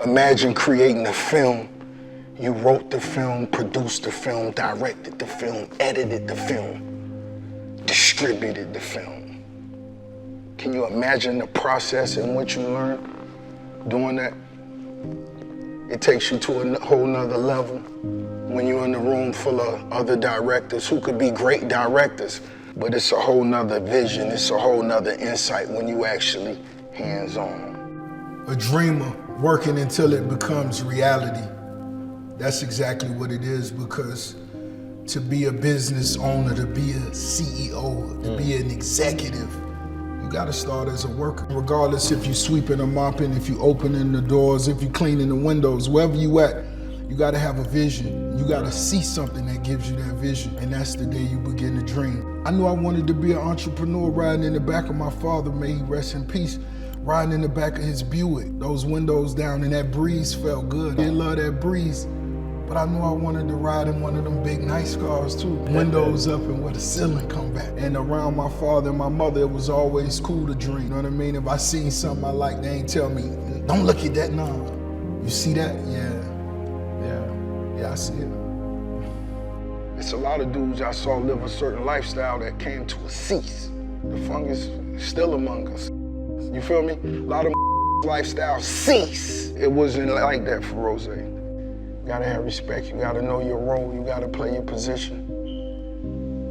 Imagine creating a film. You wrote the film, produced the film, directed the film, edited the film, distributed the film. Can you imagine the process in which you learn doing that? It takes you to a whole nother level when you're in a room full of other directors who could be great directors, but it's a whole nother vision, it's a whole nother insight when you actually hands-on. A dreamer working until it becomes reality. That's exactly what it is, because to be a business owner, to be a CEO, to be an executive, you gotta start as a worker. Regardless if you're sweeping or mopping, if you're opening the doors, if you're cleaning the windows, wherever you at, you gotta have a vision. You gotta see something that gives you that vision, and that's the day you begin to dream. I knew I wanted to be an entrepreneur riding in the back of my father, may he rest in peace, riding in the back of his Buick, those windows down, and that breeze felt good. I love that breeze. But I knew I wanted to ride in one of them big nice cars too. Windows up and where the ceiling come back. And around my father and my mother, it was always cool to dream. You know what I mean? If I seen something I like, they ain't tell me, don't look at that now. You see that? Yeah, I see it. It's a lot of dudes I saw live a certain lifestyle that came to a cease. The fungus is still among us. You feel me? A lot of lifestyles cease. It wasn't like that for Rose. You gotta have respect, you gotta know your role, you gotta play your position.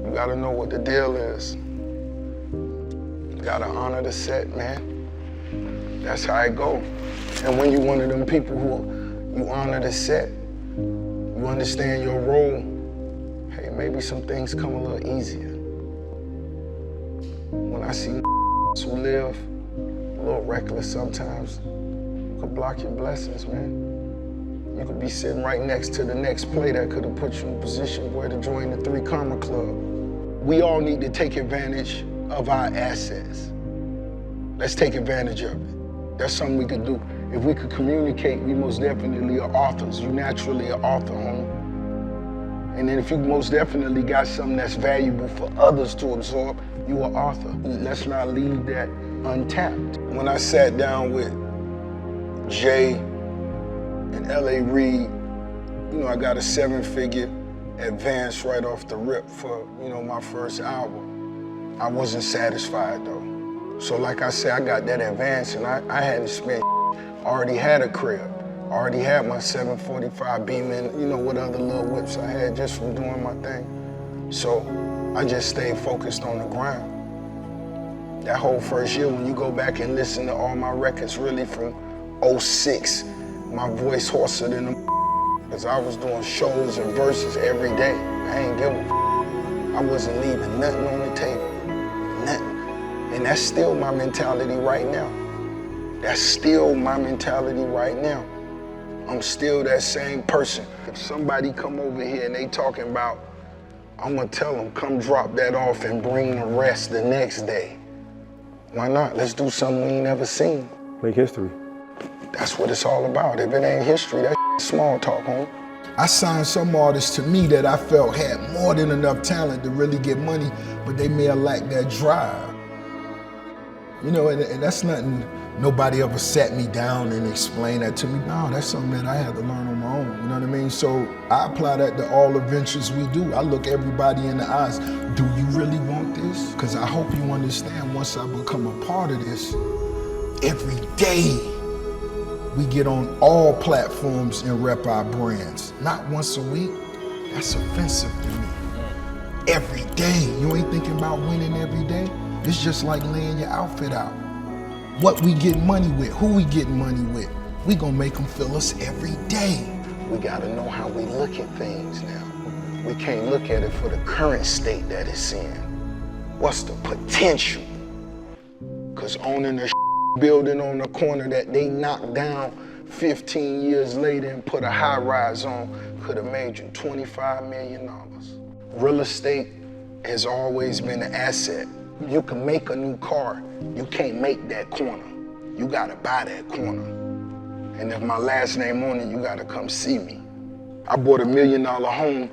You gotta know what the deal is. You gotta honor the set, man. That's how it go. And when you one of them people who you honor the set, you understand your role, hey, maybe some things come a little easier. When I see who live a little reckless sometimes, you can block your blessings, man. You could be sitting right next to the next play that could have put you in a position where to join the 3 Karma Club. We all need to take advantage of our assets. Let's take advantage of it. That's something we could do. If we could communicate, we most definitely are authors. You naturally are author, homie. And then if you most definitely got something that's valuable for others to absorb, you are author. Let's not leave that untapped. When I sat down with Jay and L.A. Reid, you know, I got a 7-figure advance right off the rip for, you know, my first album. I wasn't satisfied though. So like I said, I got that advance and I hadn't spent. I already had a crib. I already had my 745 Beamer, you know, what other little whips I had just from doing my thing. So I just stayed focused on the grind. That whole first year, when you go back and listen to all my records really from 06, my voice hoarser than them, because I was doing shows and verses every day. I ain't give a I wasn't leaving nothing on the table, nothing. And that's still my mentality right now. That's still my mentality right now. I'm still that same person. If somebody come over here and they talking about, I'm gonna tell them, come drop that off and bring the rest the next day. Why not? Let's do something we ain't never seen. Make history. That's what it's all about. If it ain't history, that's small talk, homie. I signed some artists to me that I felt had more than enough talent to really get money, but they may have lacked that drive. You know, and that's nothing, nobody ever sat me down and explained that to me. No, that's something that I had to learn on my own, you know what I mean? So I apply that to all the ventures we do. I look everybody in the eyes. Do you really want this? Because I hope you understand, once I become a part of this, every day we get on all platforms and rep our brands. Not once a week. That's offensive to me. Every day. You ain't thinking about winning every day. It's just like laying your outfit out. What we get money with, who we getting money with, we gonna make them feel us every day. We gotta know how we look at things now. We can't look at it for the current state that it's in. What's the potential? Cause owning a building on the corner that they knocked down 15 years later and put a high rise on could have made you $25 million. Real estate has always been an asset. You can make a new car, you can't make that corner. You gotta buy that corner. And if my last name on it, you gotta come see me. I bought $1 million home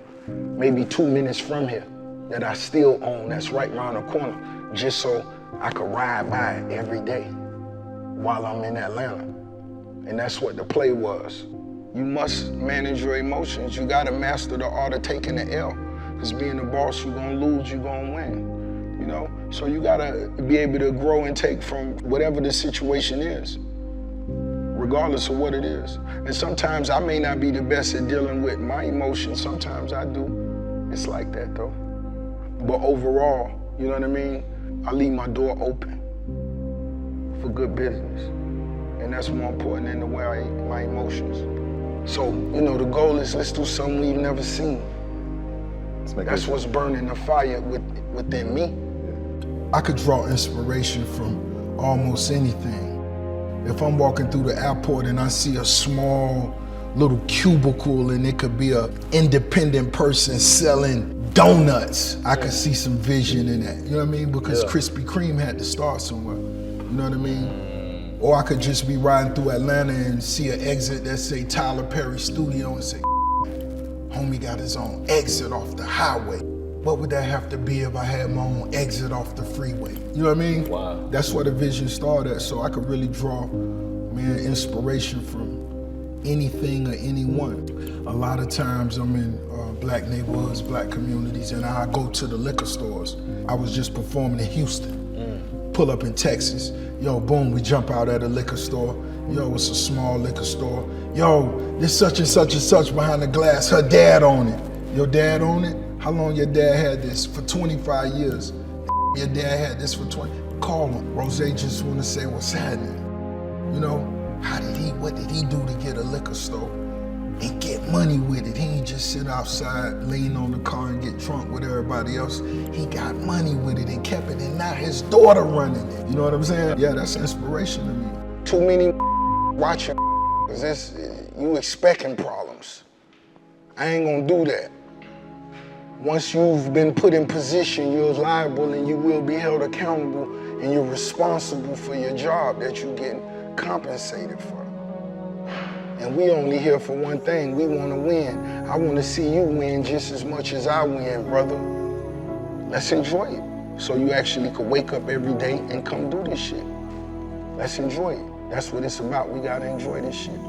maybe 2 minutes from here that I still own, that's right around the corner, just so I could ride by it every day while I'm in Atlanta. And that's what the play was. You must manage your emotions. You gotta master the art of taking the L. Because being a boss, you're gonna lose, you're gonna win, you know? So you gotta be able to grow and take from whatever the situation is, regardless of what it is. And sometimes I may not be the best at dealing with my emotions. Sometimes I do. It's like that though. But overall, you know what I mean? I leave my door open for good business. And that's more important than the way I eat my emotions. So, you know, the goal is let's do something we've never seen. That's what's burning the fire within me. I could draw inspiration from almost anything. If I'm walking through the airport and I see a small little cubicle and it could be an independent person selling donuts, I could see some vision in that. You know what I mean? Because Krispy Kreme had to start somewhere. You know what I mean? Or I could just be riding through Atlanta and see an exit that say Tyler Perry Studio and say, homie got his own exit off the highway. What would that have to be if I had my own exit off the freeway? You know what I mean? Wow. That's where the vision started at. So I could really draw, man, inspiration from anything or anyone. A lot of times I'm in black neighborhoods, black communities, and I go to the liquor stores. I was just performing in Houston. Pull up in Texas. Yo, boom, we jump out at a liquor store. Yo, it's a small liquor store. Yo, there's such and such and such behind the glass. Her dad own it. Your dad own it? How long your dad had this? For 25 years. Your dad had this for 20. Call him. Rose just wanna say what's happening. You know, what did he do to get a liquor store and get money with it? He ain't just sit outside, lean on the car and get drunk with everybody else. He got money with it and kept it, and now his daughter running it. You know what I'm saying? Yeah, that's inspiration to me. Too many watching, cause you expecting problems. I ain't gonna do that. Once you've been put in position, you're liable and you will be held accountable, and you're responsible for your job that you're getting compensated for. And we only here for one thing, we wanna win. I wanna see you win just as much as I win, brother. Let's enjoy it. So you actually could wake up every day and come do this shit. Let's enjoy it. That's what it's about. We gotta enjoy this shit.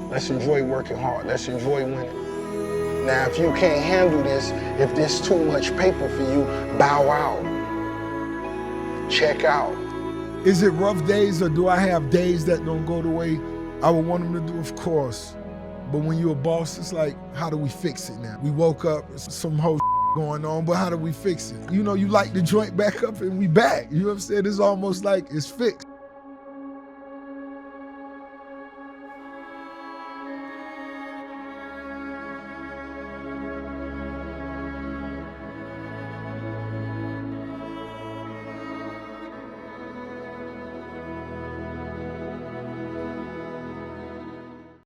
Let's enjoy working hard. Let's enjoy winning. Now, if you can't handle this, if there's too much paper for you, bow out. Check out. Is it rough days, or do I have days that don't go the way I would want them to do? Of course. But when you're a boss, it's like, how do we fix it now? We woke up, some whole going on, but how do we fix it? You know, you light the joint back up and we back. You know what I'm saying? It's almost like it's fixed.